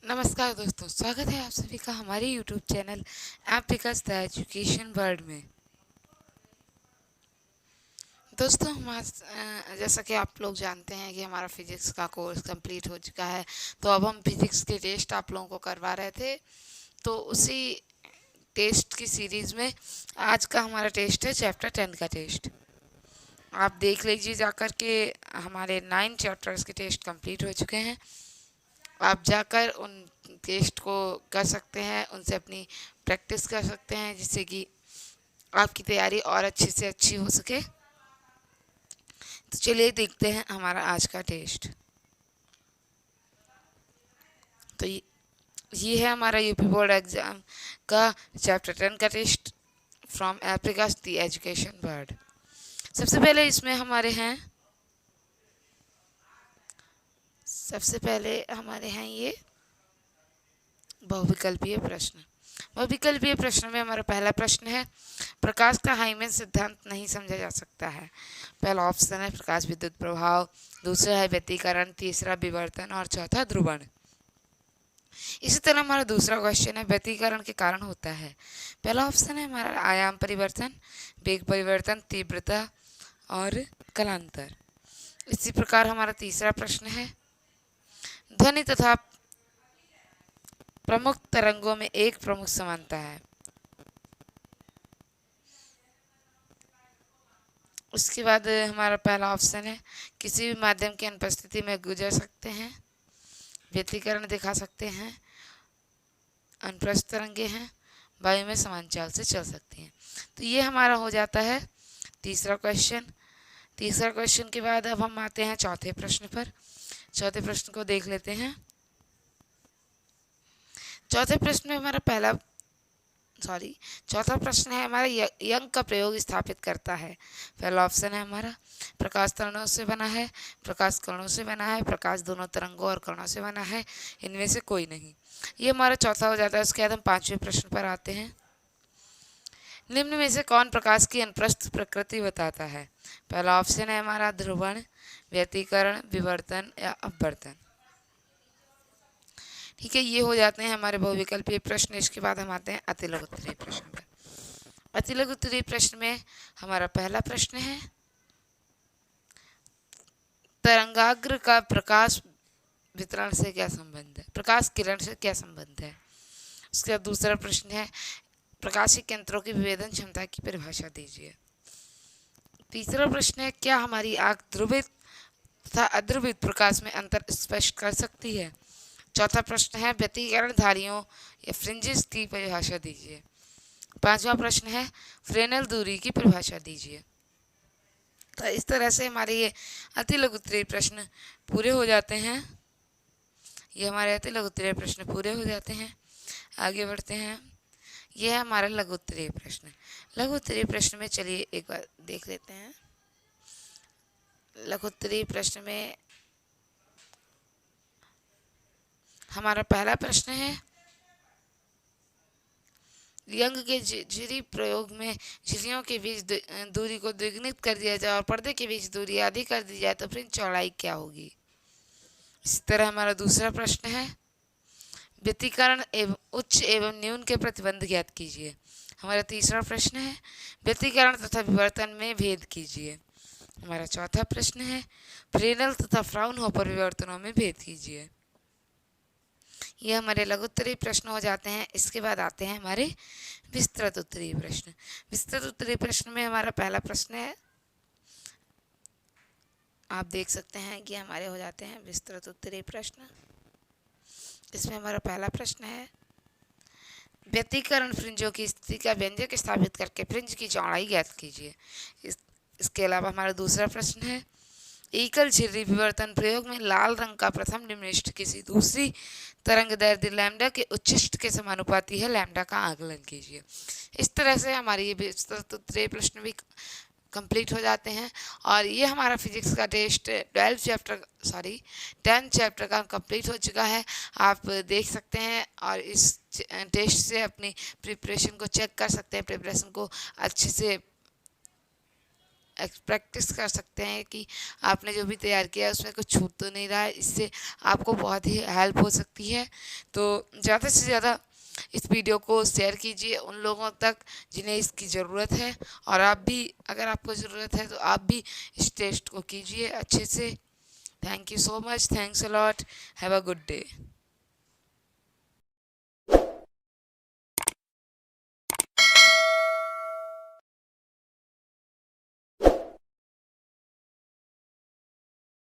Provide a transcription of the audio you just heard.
नमस्कार दोस्तों, स्वागत है आप सभी का हमारे YouTube channel Apricus the education world में। दोस्तों जैसा कि आप लोग जानते हैं कि हमारा फिजिक्स का कोर्स कंप्लीट हो चुका है। तो अब हम फिजिक्स के टेस्ट आप लोगों को करवा रहे थे। तो उसी टेस्ट की सीरीज़ में आज का हमारा टेस्ट है चैप्टर 10 का टेस्ट। आप देख लीजिए जाकर के, हमारे 9 चैप्टर्स के टेस्ट कंप्लीट हो चुके हैं। आप जाकर उन टेस्ट को कर सकते हैं, उनसे अपनी प्रैक्टिस कर सकते हैं, जिससे कि आपकी तैयारी और अच्छी से अच्छी हो सके। तो चलिए देखते हैं हमारा आज का टेस्ट। तो ये है हमारा यूपी बोर्ड एग्ज़ाम का चैप्टर 10 का test from Apricus the education world. सबसे पहले इसमें हमारे हैं ये बहुविकल्पीय प्रश्न। बहुविकल्पीय प्रश्न में हमारा पहला प्रश्न है, प्रकाश का हाइमन सिद्धांत नहीं समझा जा सकता है। पहला ऑप्शन है प्रकाश विद्युत प्रभाव, दूसरा है व्यतिकरण, तीसरा विवर्तन और चौथा ध्रुवण। इसी तरह हमारा दूसरा क्वेश्चन है व्यतिकरण के कारण होता है। पहला ऑप्शन है हमारा आयाम परिवर्तन, वेग परिवर्तन, तीव्रता और कलांतर। इसी प्रकार हमारा तीसरा प्रश्न है ध्वनि तथा प्रमुख तरंगों में एक प्रमुख समानता है। उसके बाद हमारा पहला ऑप्शन है किसी भी माध्यम की अनुपस्थिति में गुजर सकते हैं, व्यतिकरण दिखा सकते हैं, अनुप्रस्थ तरंगे हैं, वायु में समान चाल से चल सकती हैं। तो ये हमारा हो जाता है तीसरा क्वेश्चन। तीसरा क्वेश्चन के बाद अब हम आते हैं चौथे प्रश्न पर। चौथे प्रश्न को देख लेते हैं। चौथे प्रश्न में हमारा चौथा प्रश्न है हमारा यंग का प्रयोग स्थापित करता है। पहला ऑप्शन है हमारा प्रकाश तरंगों से बना है, प्रकाश कणों से बना है, प्रकाश दोनों तरंगों और कणों से बना है, इनमें से कोई नहीं। ये हमारा चौथा हो जाता है। उसके बाद हम पांचवें प्रश्न पर आते हैं। निम्न में से कौन प्रकाश की अनुप्रस्थ प्रकृति बताता है। पहला ऑप्शन है हमारा ध्रुवण, व्यतिकरण, विवर्तन या अपवर्तन। ठीक है, ये हो जाते हैं हमारे बहुविकल्पीय प्रश्न। इसके बाद हम आते हैं अतिलघु उत्तरीय प्रश्न पर। अतिलघु उत्तरीय प्रश्न में हमारा पहला प्रश्न है तरंगाग्र का प्रकाश वितरण से क्या संबंध है, प्रकाश किरण से क्या संबंध है। उसके बाद दूसरा प्रश्न है प्रकाशिक यंत्रों की विभेदन क्षमता की परिभाषा दीजिए। तीसरा प्रश्न है क्या हमारी आंख ध्रुवित तथा अध्रुवित प्रकाश में अंतर स्पष्ट कर सकती है। चौथा प्रश्न है व्यतिकरणधारियों या फ्रिंजेस की परिभाषा दीजिए। पांचवा प्रश्न है फ्रेनेल दूरी की परिभाषा दीजिए। तो इस तरह से हमारे ये अतिलघु उत्तरीय प्रश्न पूरे हो जाते हैं। ये हमारे अतिलघु उत्तरीय प्रश्न पूरे हो जाते हैं। आगे बढ़ते हैं। यह है हमारा लघु उत्तरीय प्रश्न। लघु उत्तरीय प्रश्न में चलिए एक बार देख लेते हैं। लघु उत्तरीय प्रश्न में हमारा पहला प्रश्न है यंग के झिरी प्रयोग में झिरियों के बीच दूरी को द्विगुणित कर दिया जाए और पर्दे के बीच दूरी आधी कर दी जाए तो फ्रिंज चौड़ाई क्या होगी। इसी तरह हमारा दूसरा प्रश्न है व्यतिकरण एवं उच्च एवं न्यून के प्रतिबंध ज्ञात कीजिए। हमारा तीसरा प्रश्न है व्यतिकरण तथा विवर्तन में भेद कीजिए। हमारा चौथा प्रश्न है फ्रेनेल तथा फ्राउनहोफर विवर्तनों में भेद कीजिए। ये हमारे लघु उत्तरीय प्रश्न हो जाते हैं। इसके बाद आते हैं हमारे विस्तृत उत्तरीय प्रश्न। विस्तृत उत्तरीय प्रश्न में हमारा पहला प्रश्न है, आप देख सकते हैं कि हमारे हो जाते हैं विस्तृत उत्तरीय प्रश्न। इसमें हमारा पहला प्रश्न है व्यतिकरण फ्रिंजों की स्थिति का व्यंजक स्थापित करके फ्रिंज की चौड़ाई ज्ञात कीजिए। इसके अलावा हमारा दूसरा प्रश्न है एकल झिर्री विवर्तन प्रयोग में लाल रंग का प्रथम निम्नलिखित किसी दूसरी तरंग दैर्ध्य लैम्डा के उच्चिष्ट के समानुपाती है, लैम्डा का आकलन कीजिए। इस तरह से हमारे ये विस्तृत उत्तरीय प्रश्न भी कंप्लीट हो जाते हैं। और ये हमारा फिजिक्स का टेस्ट 10 चैप्टर का कंप्लीट हो चुका है। आप देख सकते हैं और इस टेस्ट से अपनी प्रिपरेशन को चेक कर सकते हैं, प्रिपरेशन को अच्छे से प्रैक्टिस कर सकते हैं कि आपने जो भी तैयार किया है उसमें कुछ छूट तो नहीं रहा है। इससे आपको बहुत ही हेल्प हो सकती है। तो ज़्यादा से ज़्यादा इस वीडियो को शेयर कीजिए उन लोगों तक जिन्हें इसकी ज़रूरत है, और आप भी, अगर आपको ज़रूरत है तो आप भी इस टेस्ट को कीजिए अच्छे से। Thank you so much, thanks a lot, have a good day.